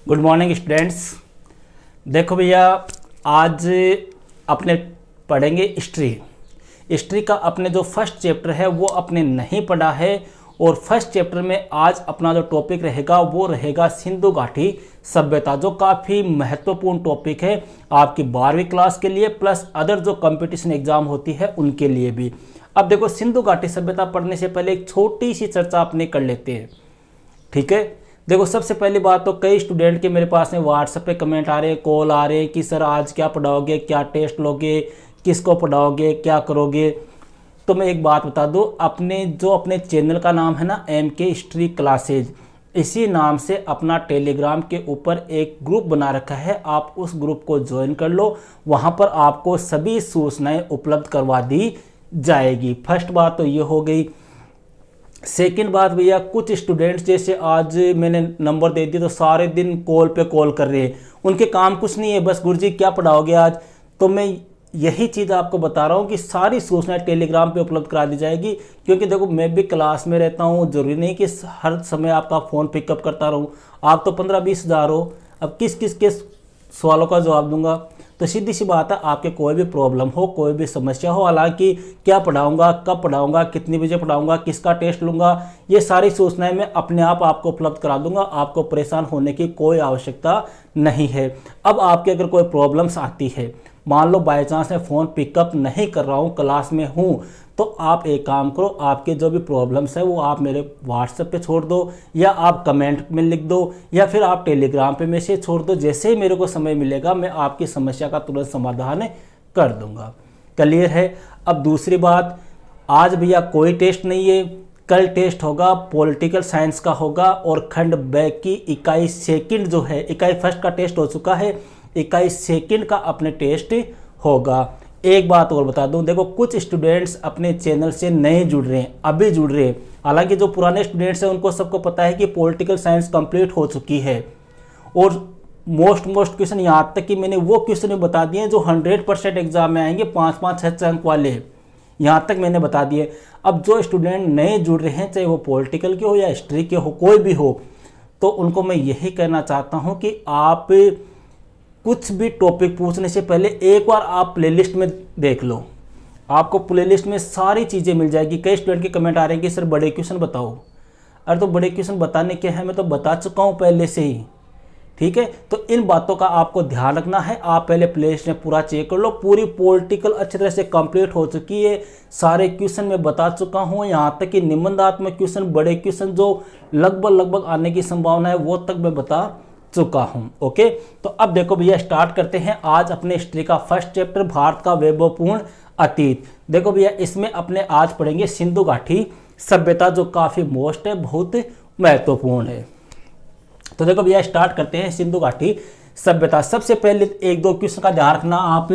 Good morning students. देखो भैया, आज अपने पढ़ेंगे हिस्ट्री का अपने जो फर्स्ट चैप्टर है वो अपने नहीं पढ़ा है। और फर्स्ट चैप्टर में आज अपना जो टॉपिक रहेगा वो रहेगा सिंधु घाटी सभ्यता, जो काफ़ी महत्वपूर्ण टॉपिक है आपकी 12वीं क्लास के लिए प्लस अदर जो कंपटीशन एग्जाम होती है उनके लिए भी। अब देखो, सिंधु घाटी सभ्यता पढ़ने से पहले एक छोटी सी चर्चा अपने कर लेते हैं, ठीक है। देखो, सबसे पहली बात तो कई स्टूडेंट के मेरे पास में व्हाट्सएप पे कमेंट आ रहे हैं, कॉल आ रहे हैं कि सर आज क्या पढ़ाओगे, क्या टेस्ट लोगे, किसको पढ़ाओगे, क्या करोगे। तो मैं एक बात बता दूं, अपने चैनल का नाम है ना MK हिस्ट्री क्लासेज, इसी नाम से अपना टेलीग्राम के ऊपर एक ग्रुप बना रखा है। आप उस ग्रुप को ज्वाइन कर लो, वहाँ पर आपको सभी सूचनाएं उपलब्ध करवा दी जाएगी। फर्स्ट बात तो ये हो गई। सेकंड बात भैया, कुछ स्टूडेंट्स जैसे आज मैंने नंबर दे दिया तो सारे दिन कॉल पे कॉल कर रहे हैं, उनके काम कुछ नहीं है, बस गुरुजी क्या पढ़ाओगे आज। तो मैं यही चीज़ आपको बता रहा हूँ कि सारी सूचनाएं टेलीग्राम पे उपलब्ध करा दी जाएगी। क्योंकि देखो, मैं भी क्लास में रहता हूँ, जरूरी नहीं कि हर समय आपका फ़ोन पिकअप करता रहूँ। आप तो 15-20 हज़ार हो, अब किस किस के सवालों का जवाब दूंगा। तो सीधी सी बात है, आपके कोई भी प्रॉब्लम हो, कोई भी समस्या हो, हालांकि क्या पढ़ाऊंगा, कब पढ़ाऊंगा, कितनी बजे पढ़ाऊंगा, किसका टेस्ट लूंगा, ये सारी सूचनाएं मैं अपने आप आपको उपलब्ध करा दूंगा। आपको परेशान होने की कोई आवश्यकता नहीं है। अब आपके अगर कोई प्रॉब्लम्स आती है, मान लो बाई चांस मैं फ़ोन पिकअप नहीं कर रहा हूँ, क्लास में हूँ, तो आप एक काम करो, आपके जो भी प्रॉब्लम्स है वो आप मेरे व्हाट्सएप पे छोड़ दो, या आप कमेंट में लिख दो, या फिर आप टेलीग्राम पे मैसेज छोड़ दो। जैसे ही मेरे को समय मिलेगा मैं आपकी समस्या का तुरंत समाधान कर दूंगा। क्लियर है। अब दूसरी बात, आज भैया कोई टेस्ट नहीं है, कल टेस्ट होगा, पॉलिटिकल साइंस का होगा, और खंड ब की इकाई सेकंड जो है, इकाई फर्स्ट का टेस्ट हो चुका है, इकाई सेकंड का अपने टेस्ट होगा। एक बात और बता दूं, देखो कुछ स्टूडेंट्स अपने चैनल से नए जुड़ रहे हैं, अभी जुड़ रहे हैं। हालांकि जो पुराने स्टूडेंट्स हैं उनको सबको पता है कि पॉलिटिकल साइंस कंप्लीट हो चुकी है, और मोस्ट क्वेश्चन यहाँ तक कि मैंने वो क्वेश्चन बता दिए जो 100% एग्जाम में आएंगे, 5-5-6 अंक वाले, यहाँ तक मैंने बता दिए। अब जो स्टूडेंट नए जुड़ रहे हैं, चाहे वो पॉलिटिकल के हो या हिस्ट्री के हो, कोई भी हो, तो उनको मैं यही कहना चाहता हूँ कि आप कुछ भी टॉपिक पूछने से पहले एक बार आप प्लेलिस्ट में देख लो। आपको प्लेलिस्ट में सारी चीज़ें मिल जाएगी। कई स्टूडेंट के कमेंट आ रहे हैं कि सर बड़े क्वेश्चन बताओ। अरे तो बड़े क्वेश्चन बताने के हैं, मैं तो बता चुका हूँ पहले से ही, ठीक है। तो इन बातों का आपको ध्यान रखना है। आप पहले प्लेलिस्ट में पूरा चेक कर लो, पूरी पॉलिटिकल अच्छी तरह से कंप्लीट हो चुकी है, सारे क्वेश्चन मैं बता चुका हूँ, यहाँ तक कि निबंधात्मक क्वेश्चन, बड़े क्वेश्चन जो लगभग आने की संभावना है वो तक मैं बता चुका हूं। ओके, तो अब देखो भैया, स्टार्ट करते हैं आज अपने हिस्ट्री का फर्स्ट चैप्टर, भारत का वैभवपूर्ण अतीत। देखो भैया, इसमें अपने आज पढ़ेंगे सिंधु घाटी सभ्यता, जो काफी मोस्ट है, बहुत महत्वपूर्ण है। तो देखो भैया, स्टार्ट करते हैं सिंधु घाटी सभ्यता। सबसे पहले एक दो क्वेश्चन का ध्यान रखना आप,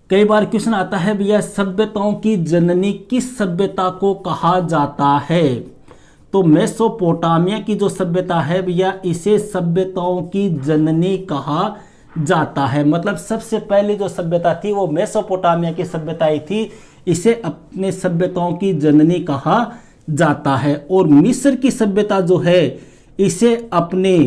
कई बार क्वेश्चन आता है भैया, सभ्यताओं की जननी किस सभ्यता को कहा जाता है। तो मेसोपोटामिया की जो सभ्यता है भैया, इसे सभ्यताओं की जननी कहा जाता है। मतलब सबसे पहले जो सभ्यता थी वो मेसोपोटामिया की सभ्यता ही थी, इसे अपने सभ्यताओं की जननी कहा जाता है। और मिस्र की सभ्यता जो है, इसे अपने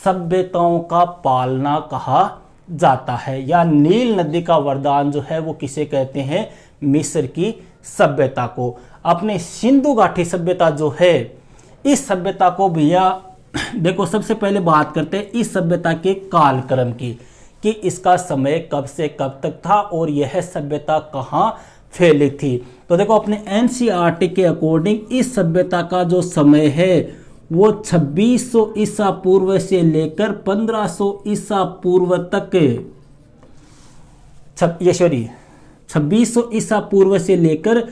सभ्यताओं का पालना कहा जाता है। या नील नदी का वरदान जो है वो किसे कहते हैं, मिस्र की सभ्यता को। अपने सिंधु घाटी सभ्यता जो है, इस सभ्यता को भैया देखो, सबसे पहले बात करते हैं इस सभ्यता के कालक्रम की, कि इसका समय कब से कब तक था और यह सभ्यता कहाँ फैली थी। तो देखो, अपने NCERT के अकॉर्डिंग इस सभ्यता का जो समय है वो 2600 ईसा पूर्व से लेकर 1500 ईसा पूर्व तक, 2600 ईसा पूर्व से लेकर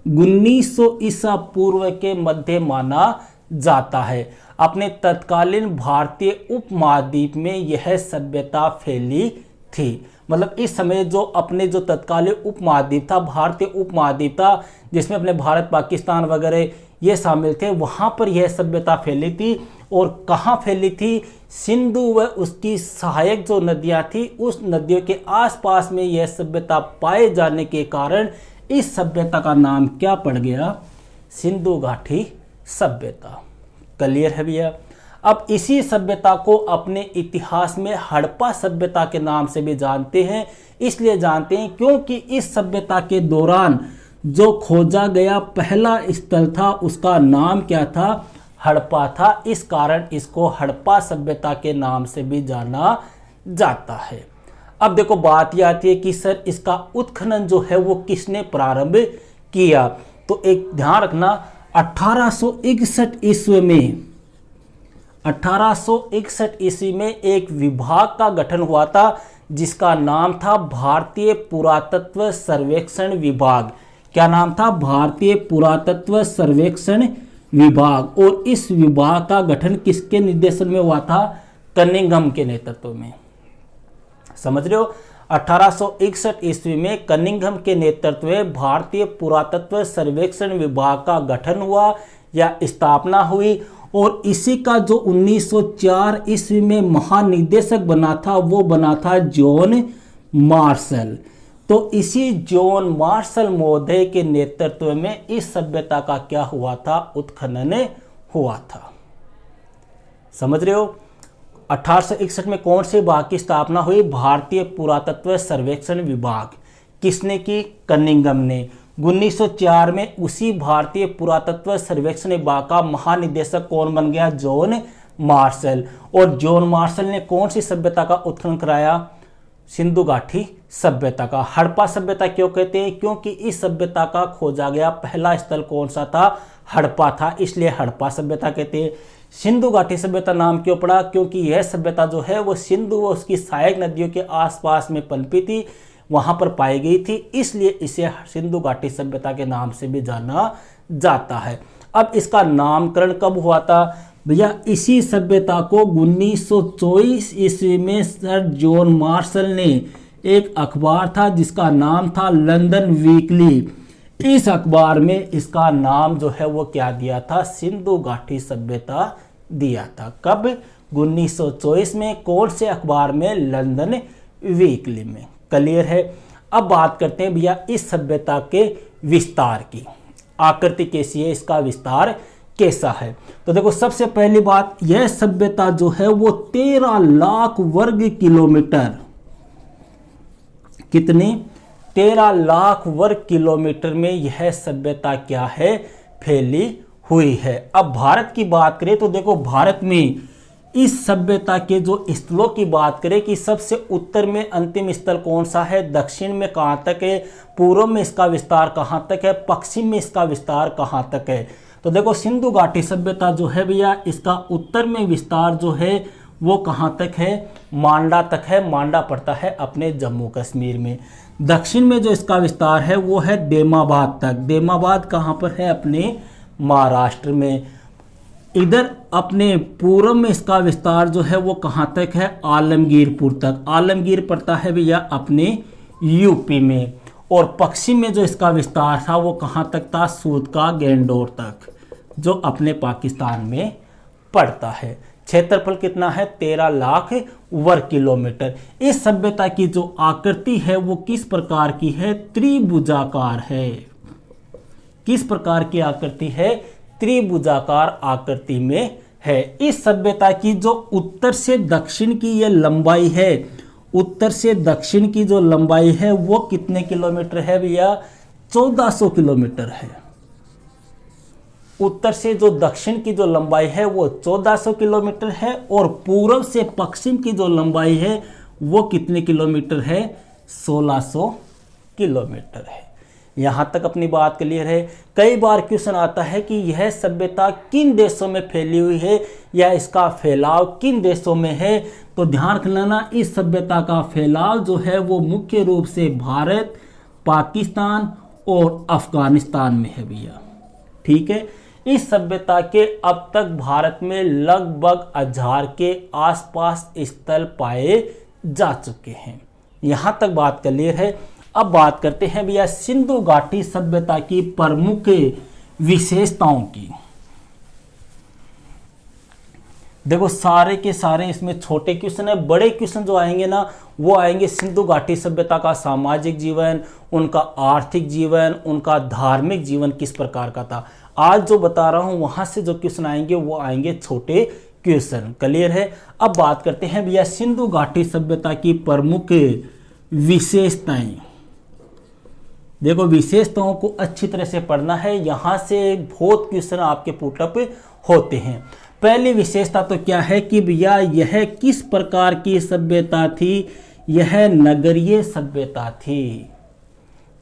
1900 ईसा पूर्व के मध्य माना जाता है। अपने तत्कालीन भारतीय उपमहाद्वीप में यह सभ्यता फैली थी। मतलब इस समय जो अपने जो तत्कालीन उपमहाद्वीप था, भारतीय उपमहाद्वीप था, जिसमें अपने भारत, पाकिस्तान वगैरह ये शामिल थे, वहाँ पर यह सभ्यता फैली थी। और कहाँ फैली थी, सिंधु व उसकी सहायक जो नदियाँ थी, उस नदियों के आसपास में यह सभ्यता पाए जाने के कारण इस सभ्यता का नाम क्या पड़ गया, सिंधु घाटी सभ्यता। क्लियर है भैया। अब इसी सभ्यता को अपने इतिहास में हड़प्पा सभ्यता के नाम से भी जानते हैं। इसलिए जानते हैं क्योंकि इस सभ्यता के दौरान जो खोजा गया पहला स्थल था उसका नाम क्या था? हड़प्पा था। इस कारण इसको हड़प्पा सभ्यता के नाम से भी जाना जाता है। अब देखो बात यह आती है कि सर इसका उत्खनन जो है वो किसने प्रारंभ किया? तो एक ध्यान रखना, 1861 ईस्वी में 1861 ईस्वी में एक विभाग का गठन हुआ था जिसका नाम था भारतीय पुरातत्व सर्वेक्षण विभाग। क्या नाम था? भारतीय पुरातत्व सर्वेक्षण विभाग। और इस विभाग का गठन किसके निर्देशन में हुआ था? कनिंघम के नेतृत्व में। समझ रहे हो? 1861 ईस्वी में कनिंघम के नेतृत्व में भारतीय पुरातत्व सर्वेक्षण विभाग का गठन हुआ या स्थापना हुई। और इसी का जो 1904 ईस्वी में महानिदेशक बना था वो बना था जॉन मार्शल। तो इसी जॉन मार्शल महोदय के नेतृत्व में इस सभ्यता का क्या हुआ था? उत्खनन हुआ था। समझ रहे हो? 1861 में कौन से विभाग की स्थापना हुई? भारतीय पुरातत्व सर्वेक्षण विभाग। किसने की? कनिंघम ने। 1904 में उसी भारतीय पुरातत्व सर्वेक्षण विभाग का महानिदेशक कौन बन गया? John Marshall. और जॉन मार्शल ने कौन सी सभ्यता का उत्खनन कराया? सिंधु घाटी सभ्यता का। हड़प्पा सभ्यता क्यों कहते हैं? क्योंकि इस सभ्यता का खोजा गया पहला स्थल कौन सा था? हड़प्पा था, इसलिए हड़प्पा सभ्यता कहते हैं। सिंधु घाटी सभ्यता नाम क्यों पड़ा? क्योंकि यह सभ्यता जो है वो सिंधु व उसकी सहायक नदियों के आसपास में पनपी थी, वहां पर पाई गई थी, इसलिए इसे सिंधु घाटी सभ्यता के नाम से भी जाना जाता है। अब इसका नामकरण कब हुआ था? भैया इसी सभ्यता को 1924 ईस्वी में सर जॉन मार्शल ने, एक अखबार था जिसका नाम था लंदन वीकली, इस अखबार में इसका नाम जो है वो क्या दिया था? सिंधु घाटी सभ्यता दिया था। कब? 1924 में। कौन से अखबार में? लंदन वीकली में। क्लियर है? अब बात करते हैं भैया इस सभ्यता के विस्तार की। आकृति कैसी है? इसका विस्तार कैसा है? तो देखो सबसे पहली बात, यह सभ्यता जो है वो 13 लाख वर्ग किलोमीटर, कितनी? 13 लाख वर्ग किलोमीटर में यह सभ्यता क्या है? फैली हुई है। अब भारत की बात करें तो देखो भारत में इस सभ्यता के जो स्थलों की बात करें कि सबसे उत्तर में अंतिम स्थल कौन सा है? दक्षिण में कहाँ तक है? पूर्व में इसका विस्तार कहाँ तक है? पश्चिम में इसका विस्तार कहाँ तक है? तो देखो सिंधु घाटी सभ्यता जो है भैया इसका उत्तर में विस्तार जो है वो कहाँ तक है? मांडा तक है। मांडा पड़ता है अपने जम्मू कश्मीर में। दक्षिण में जो इसका विस्तार है वो है देमाबाद तक। देमाबाद कहाँ पर है? अपने महाराष्ट्र में। इधर अपने पूर्व में इसका विस्तार जो है वो कहाँ तक है? आलमगीरपुर तक। आलमगीर पड़ता है भैया अपने यूपी में। और पश्चिम में जो इसका विस्तार था वो कहाँ तक था? सूत का गैंडोर तक, जो अपने पाकिस्तान में पड़ता है। क्षेत्रफल कितना है? 13 लाख वर्ग किलोमीटर। इस सभ्यता की जो आकृति है वो किस प्रकार की है? त्रिभुजाकार है। किस प्रकार की आकृति है? त्रिभुजाकार आकृति में है। इस सभ्यता की जो उत्तर से दक्षिण की ये लंबाई है, उत्तर से दक्षिण की जो लंबाई है वो कितने किलोमीटर है भैया? 1400 किलोमीटर है। उत्तर से जो दक्षिण की जो लंबाई है वो 1400 किलोमीटर है। और पूर्व से पश्चिम की जो लंबाई है वो कितने किलोमीटर है? 1600 किलोमीटर है। यहां तक अपनी बात क्लियर है। कई बार क्वेश्चन आता है कि यह सभ्यता किन देशों में फैली हुई है या इसका फैलाव किन देशों में है? तो ध्यान रखना, इस सभ्यता का फैलाव जो है वो मुख्य रूप से भारत, पाकिस्तान और अफगानिस्तान में है भैया। ठीक है। इस सभ्यता के अब तक भारत में लगभग 1000 के आसपास स्थल पाए जा चुके हैं। यहां तक बात क्लियर है। अब बात करते हैं भैया सिंधु घाटी सभ्यता की प्रमुख विशेषताओं की। देखो सारे के सारे इसमें छोटे क्वेश्चन है। बड़े क्वेश्चन जो आएंगे ना वो आएंगे सिंधु घाटी सभ्यता का सामाजिक जीवन, उनका आर्थिक जीवन, उनका धार्मिक जीवन किस प्रकार का था। आज जो बता रहा हूं वहां से जो क्वेश्चन आएंगे वो आएंगे छोटे क्वेश्चन। क्लियर है। अब बात करते हैं भैया सिंधु घाटी सभ्यता की प्रमुख विशेषताएं। देखो विशेषताओं को अच्छी तरह से पढ़ना है, यहां से बहुत क्वेश्चन आपके पुटअप होते हैं। पहली विशेषता तो क्या है कि भैया यह किस प्रकार की सभ्यता थी, यह नगरीय सभ्यता थी।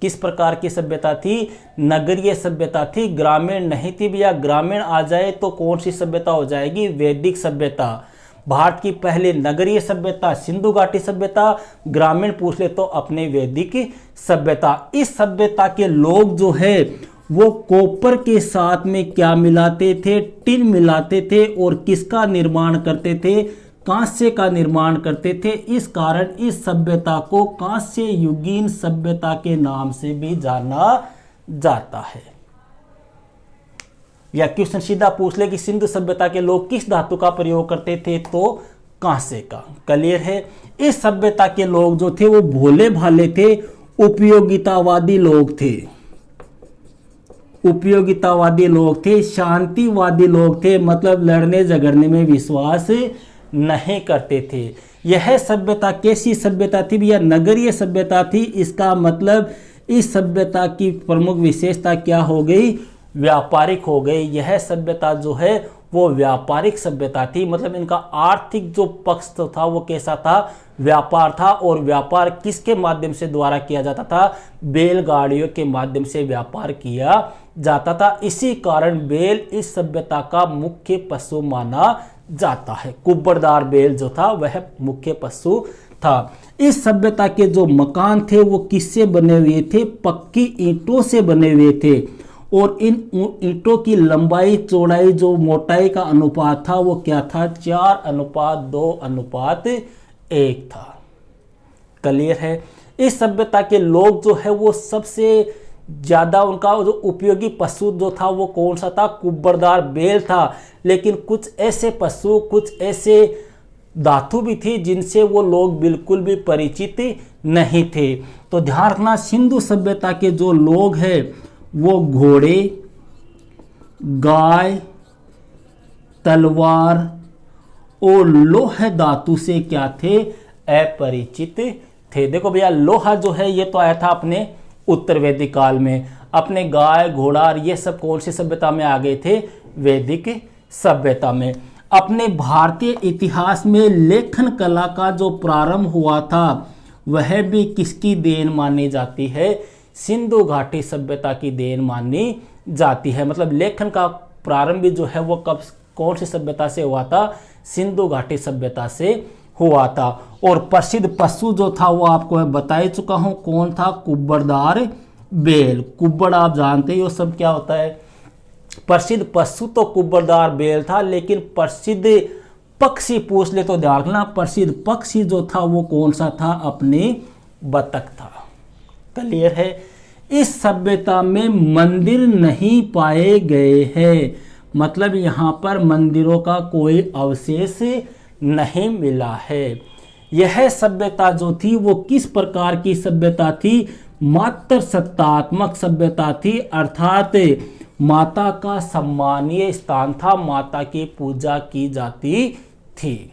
किस प्रकार की सभ्यता थी, नगरीय सभ्यता थी, ग्रामीण नहीं थी भैया। ग्रामीण आ जाए तो कौन सी सभ्यता हो जाएगी, वैदिक सभ्यता। भारत की पहले नगरीय सभ्यता सिंधु घाटी सभ्यता, ग्रामीण पूछ ले तो अपने वैदिक सभ्यता। इस सभ्यता के लोग जो है वो कॉपर के साथ में क्या मिलाते थे, टिन मिलाते थे, और किसका निर्माण करते थे, कांस्य का निर्माण करते थे। इस कारण इस सभ्यता को कांस्य युगीन सभ्यता के नाम से भी जाना जाता है। या क्वेश्चन सीधा पूछ ले कि सिंधु सभ्यता के लोग किस धातु का प्रयोग करते थे, तो कांसे का। क्लियर है। इस सभ्यता के लोग जो थे वो भोले भाले थे, उपयोगितावादी लोग थे, उपयोगितावादी लोग थे, शांतिवादी लोग थे, मतलब लड़ने झगड़ने में विश्वास नहीं करते थे। यह सभ्यता कैसी सभ्यता थी भैया, नगरीय सभ्यता थी। इसका मतलब इस सभ्यता की प्रमुख विशेषता क्या हो गई, व्यापारिक हो गई। यह सभ्यता जो है वो व्यापारिक सभ्यता थी, मतलब इनका आर्थिक जो पक्ष तो था वो कैसा था, व्यापार था। और व्यापार किसके माध्यम से द्वारा किया जाता था, बैलगाड़ियों के माध्यम से व्यापार किया जाता था। इसी कारण बैल इस सभ्यता का मुख्य पशु माना जाता है। कुब्बड़दार बैल जो था वह मुख्य पशु था। इस सभ्यता के जो मकान थे वो किससे बने हुए थे, पक्की ईंटों से बने हुए थे। और इन ईंटों की लंबाई चौड़ाई जो मोटाई का अनुपात था वो क्या था, 4:2:1 था। क्लियर है। इस सभ्यता के लोग जो है वो सबसे ज्यादा उनका जो उपयोगी पशु जो था वो कौन सा था, कुब्बड़दार बैल था। लेकिन कुछ ऐसे पशु, कुछ ऐसे धातु भी थी जिनसे वो लोग बिल्कुल भी परिचित नहीं थे। तो ध्यान रखना, सिंधु सभ्यता के जो लोग हैं वो घोड़े, गाय, तलवार और लोह धातु से क्या थे, अपरिचित थे। देखो भैया लोहा जो है ये तो आया था अपने उत्तर वैदिक काल में। अपने गाय, घोड़ा ये सब कौन सी सभ्यता में आ गए थे, वैदिक सभ्यता में। अपने भारतीय इतिहास में लेखन कला का जो प्रारंभ हुआ था वह भी किसकी देन मानी जाती है, सिंधु घाटी सभ्यता की देन मानी जाती है। मतलब लेखन का प्रारंभ भी जो है वो कब, कौन सी सभ्यता से हुआ था, सिंधु घाटी सभ्यता से हुआ था। और प्रसिद्ध पशु जो था वो आपको मैं बता ही चुका हूं कौन था, कुब्बड़दार बैल। कुब्बड़ आप जानते ही हो सब क्या होता है। प्रसिद्ध पशु तो कुब्बड़दार बैल था, लेकिन प्रसिद्ध पक्षी पूछ ले तो ध्यान रखना, प्रसिद्ध पक्षी जो था वो कौन सा था, अपने बतख था। क्लियर है। इस सभ्यता में मंदिर नहीं पाए गए हैं, मतलब यहां पर मंदिरों का कोई अवशेष नहीं मिला है। यह सभ्यता जो थी वो किस प्रकार की सभ्यता थी, मातृ सत्तात्मक सभ्यता थी, अर्थात माता का सम्मानीय स्थान था, माता की पूजा की जाती थी।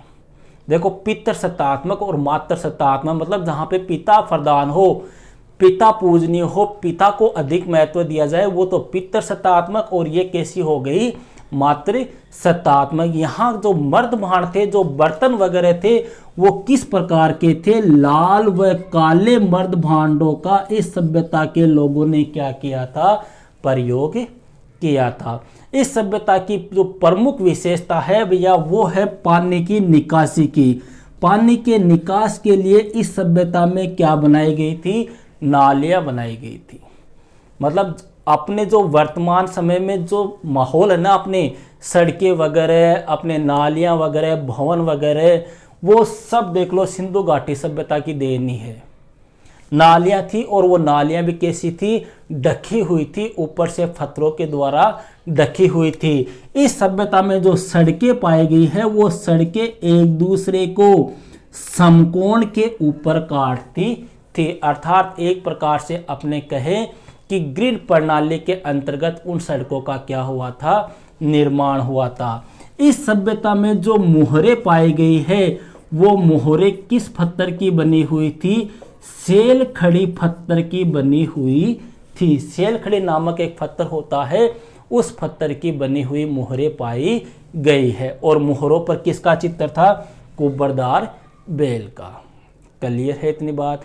देखो पितृ सत्तात्मक और मातृ सत्तात्मक मतलब जहां पे पिता प्रधान हो, पिता पूजनीय हो, पिता को अधिक महत्व दिया जाए, वो तो पितृ सत्तात्मक। और ये कैसी हो गई, मातृ सत्तात्मक। यहाँ जो मर्द भांड थे, जो बर्तन वगैरह थे वो किस प्रकार के थे, लाल व काले मर्द भांडों का इस सभ्यता के लोगों ने क्या किया था, प्रयोग किया था। इस सभ्यता की जो प्रमुख विशेषता है भैया वो है पानी की निकासी की। पानी के निकास के लिए इस सभ्यता में क्या बनाई गई थी, नालियां बनाई गई थी। मतलब अपने जो वर्तमान समय में जो माहौल है ना, अपने सड़कें वगैरह, अपने नालियां वगैरह, भवन वगैरह, वो सब देख लो सिंधु घाटी सभ्यता की देन ही है। नालियां थी और वो नालियां भी कैसी थी, ढकी हुई थी, ऊपर से पत्थरों के द्वारा ढकी हुई थी। इस सभ्यता में जो सड़कें पाई गई है वो सड़कें एक दूसरे को समकोण के ऊपर काटती थी, अर्थात एक प्रकार से अपने कहे कि ग्रिड प्रणाली के अंतर्गत उन सड़कों का क्या हुआ था, निर्माण हुआ था। इस सभ्यता में जो मोहरे पाई गई है वो मोहरे किस पत्थर की बनी हुई थी? सेल खड़ी पत्थर की बनी हुई थी। सेल खड़ी नामक एक पत्थर होता है, उस पत्थर की बनी हुई मोहरे पाई गई है। और मोहरों पर किसका चित्र था? कुबरदार बैल का। क्लियर है इतनी बात?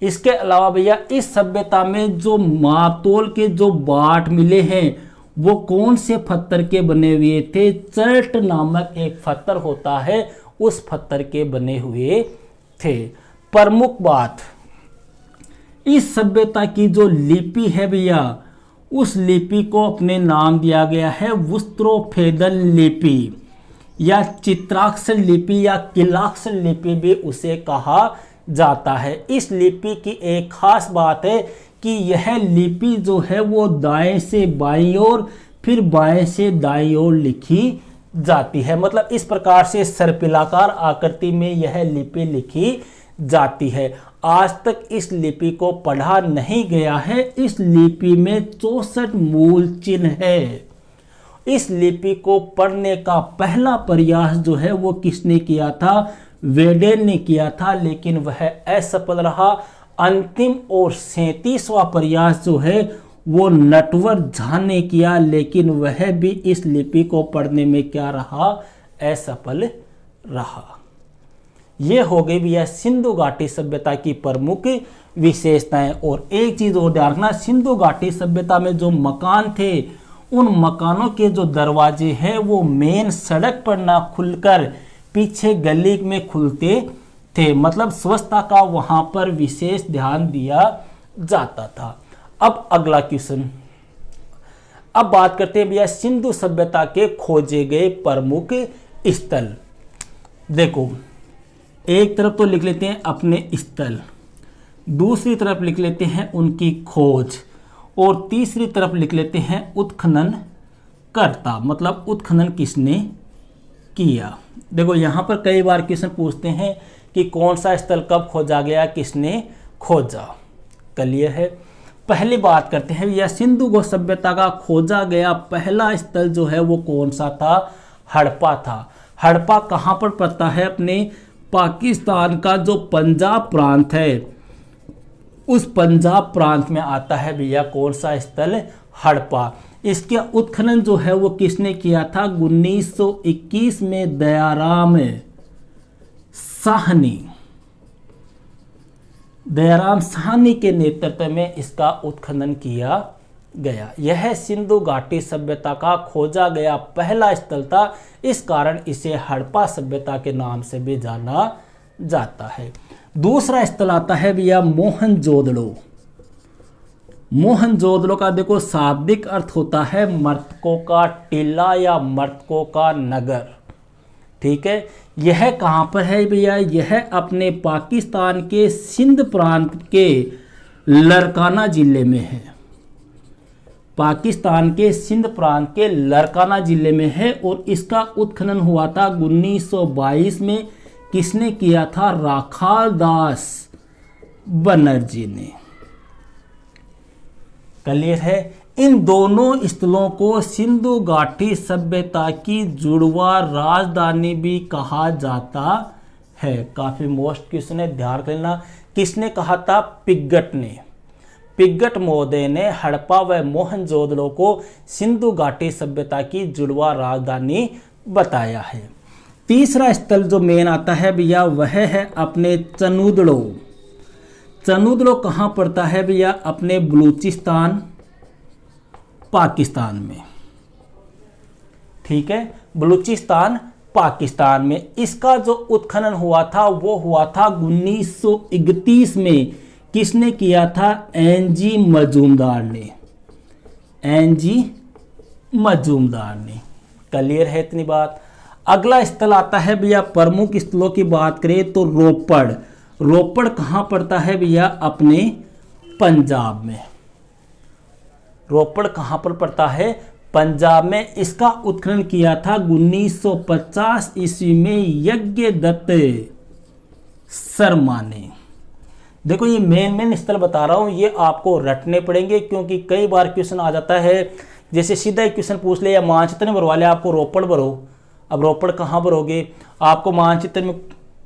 इसके अलावा भैया इस सभ्यता में जो मातोल के जो बाट मिले हैं वो कौन से पत्थर के बने हुए थे? चर्ट नामक एक पत्थर होता है, उस पत्थर के बने हुए थे। प्रमुख बात, इस सभ्यता की जो लिपि है भैया, उस लिपि को अपने नाम दिया गया है वस्त्रोत्फेदन लिपि या चित्राक्षर लिपि या किलाक्षर लिपि भी उसे कहा जाता है। इस लिपि की एक खास बात है कि यह लिपि जो है वो दाएं से बाईं ओर फिर बाएं से दाईं ओर लिखी जाती है। मतलब इस प्रकार से सर्पिलाकार आकृति में यह लिपि लिखी जाती है। आज तक इस लिपि को पढ़ा नहीं गया है। इस लिपि में 64 मूल चिन्ह है। इस लिपि को पढ़ने का पहला प्रयास जो है वो किसने किया था? वेडेन ने किया था, लेकिन वह असफल रहा। अंतिम और 37वां प्रयास जो है वो नटवर झा ने किया, लेकिन वह भी इस लिपि को पढ़ने में क्या रहा? असफल रहा। ये हो गई भैया सिंधु घाटी सभ्यता की प्रमुख विशेषताएं। और एक चीज और ध्यान रखना, सिंधु घाटी सभ्यता में जो मकान थे उन मकानों के जो दरवाजे हैं वो मेन सड़क पर ना खुलकर पीछे गली में खुलते थे। मतलब स्वच्छता का वहां पर विशेष ध्यान दिया जाता था। अब अगला क्वेश्चन, अब बात करते हैं भैया सिंधु सभ्यता के खोजे गए प्रमुख स्थल। देखो, एक तरफ तो लिख लेते हैं अपने स्थल, दूसरी तरफ लिख लेते हैं उनकी खोज, और तीसरी तरफ लिख लेते हैं उत्खनन करता। मतलब उत्खनन किसने किया। देखो यहाँ पर कई बार क्वेश्चन पूछते हैं कि कौन सा स्थल कब खोजा गया, किसने खोजा। क्लियर है? पहली बात करते हैं भैया सिंधु सभ्यता का खोजा गया पहला स्थल जो है वो कौन सा था? हड़प्पा था। हड़प्पा कहाँ पर पड़ता है? अपने पाकिस्तान का जो पंजाब प्रांत है उस पंजाब प्रांत में आता है भैया कौन सा स्थल? हड़प्पा। इसके उत्खनन जो है वो किसने किया था? 1921 में दयाराम साहनी के नेतृत्व में इसका उत्खनन किया गया। यह सिंधु घाटी सभ्यता का खोजा गया पहला स्थल था, इस कारण इसे हड़प्पा सभ्यता के नाम से भी जाना जाता है। दूसरा स्थल आता है भैया मोहनजोदड़ो। मोहनजोदड़ो का देखो शाब्दिक अर्थ होता है मर्तकों का टीला या मर्तकों का नगर। ठीक है, यह कहाँ पर है भैया? यह अपने पाकिस्तान के सिंध प्रांत के लरकाना जिले में है। पाकिस्तान के सिंध प्रांत के लरकाना जिले में है और इसका उत्खनन हुआ था 1922 में। किसने किया था? राखाल दास बनर्जी ने। क्लियर है? इन दोनों स्थलों को सिंधु घाटी सभ्यता की जुड़वा राजधानी भी कहा जाता है। काफी मोस्ट क्वेश्चन है, ध्यान रखना। किसने कहा था? पिग्गट ने। पिग्गट महोदय ने हड़प्पा व मोहनजोदड़ो को सिंधु घाटी सभ्यता की जुड़वा राजधानी बताया है। तीसरा स्थल जो मेन आता है भैया वह है अपने चनूदड़ो। चनूदड़ो कहाँ पड़ता है भैया? अपने बलूचिस्तान पाकिस्तान में। ठीक है, बलूचिस्तान पाकिस्तान में। इसका जो उत्खनन हुआ था वो हुआ था 1931 में। किसने किया था? एनजी मजूमदार ने। एनजी मजूमदार ने। क्लियर है इतनी बात? अगला स्थल आता है भैया प्रमुख स्थलों की बात करें तो रोपड़। रोपड़ कहाँ पड़ता है भैया? अपने पंजाब में। रोपड़ कहाँ पर पड़ता है? पंजाब में। इसका उत्खनन किया था 1950 ईस्वी में यज्ञदत्त शर्मा ने। देखो ये मेन स्थल बता रहा हूँ, ये आपको रटने पड़ेंगे क्योंकि कई बार क्वेश्चन आ जाता है। जैसे सीधा एक क्वेश्चन पूछ ले या मानचित्र में भरवा ले आपको रोपड़ भरो, अब रोपड़ कहाँ पर होगे, आपको मानचित्र में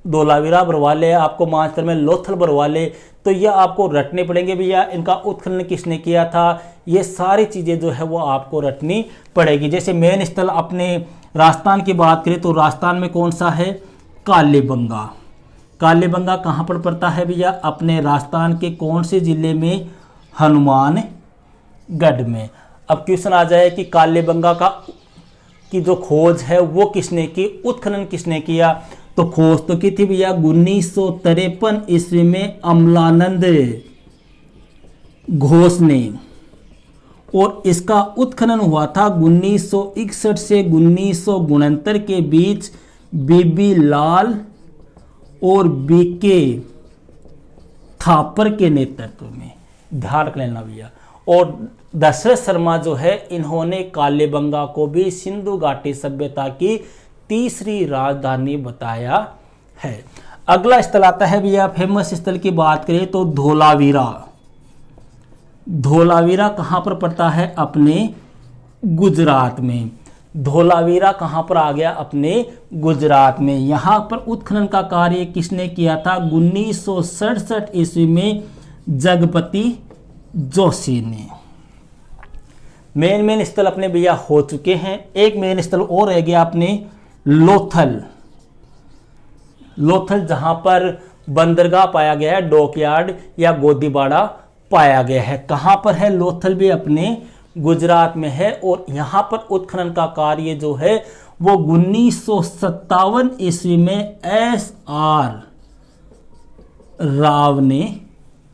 धोलावीरा भरवा ले, आपको मानचित्र में लोथल भरवा ले, तो ये आपको रटने पड़ेंगे भैया। इनका उत्खनन किसने किया था, ये सारी चीज़ें जो है वो आपको रटनी पड़ेगी। जैसे मेन स्थल अपने राजस्थान की बात करें तो राजस्थान में कौन सा है, कालीबंगा। कालीबंगा कहाँ पर पड़ता है भैया, अपने राजस्थान के कौन से जिले में, हनुमानगढ़ में। अब क्वेश्चन आ जाए कि कालीबंगा की जो खोज है वो किसने की, उत्खनन किसने किया, तो खोज तो की थी भैया 1953 ईस्वी में अमलानंद घोष ने, और इसका उत्खनन हुआ था 1961 से 1969 के बीच बीबी लाल और बीके थापर के नेतृत्व में। ध्यान रख लेना भैया। और दशरथ शर्मा जो है, इन्होंने कालीबंगा को भी सिंधु घाटी सभ्यता की तीसरी राजधानी बताया है। अगला स्थल आता है भैया, फेमस स्थल की बात करें तो धोलावीरा। धोलावीरा कहाँ पर पड़ता है, अपने गुजरात में। धोलावीरा कहाँ पर आ गया, अपने गुजरात में। यहाँ पर उत्खनन का कार्य किसने किया था, 1967 ईस्वी में जगपति जोशी ने। मेन स्थल अपने भैया हो चुके हैं। एक मेन स्थल और रह गया अपने लोथल। लोथल जहां पर बंदरगाह पाया गया है, डॉकयार्ड या गोदीबाड़ा पाया गया है। कहां पर है लोथल, भी अपने गुजरात में है। और यहां पर उत्खनन का कार्य जो है वो 1957 ईस्वी में SR राव ने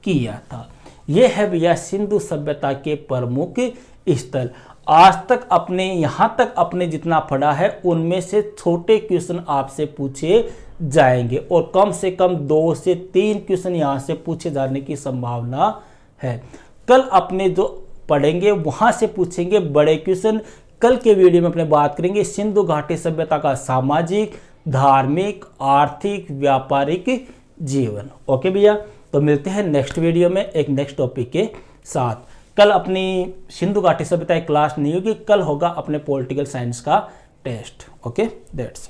किया था। यह है भैया सिंधु सभ्यता के प्रमुख स्थल। आज तक अपने यहाँ तक अपने जितना पढ़ा है उनमें से छोटे क्वेश्चन आपसे पूछे जाएंगे, और कम से कम 2 से 3 क्वेश्चन यहाँ से पूछे जाने की संभावना है। कल अपने जो पढ़ेंगे वहाँ से पूछेंगे बड़े क्वेश्चन। कल के वीडियो में अपने बात करेंगे सिंधु घाटी सभ्यता का सामाजिक, धार्मिक, आर्थिक, व्यापारिक जीवन। ओके भैया, तो मिलते हैं नेक्स्ट वीडियो में एक नेक्स्ट टॉपिक के साथ। कल अपनी सिंधु घाटी सभ्यता की क्लास नहीं होगी, कल होगा अपने पॉलिटिकल साइंस का टेस्ट। Okay, that's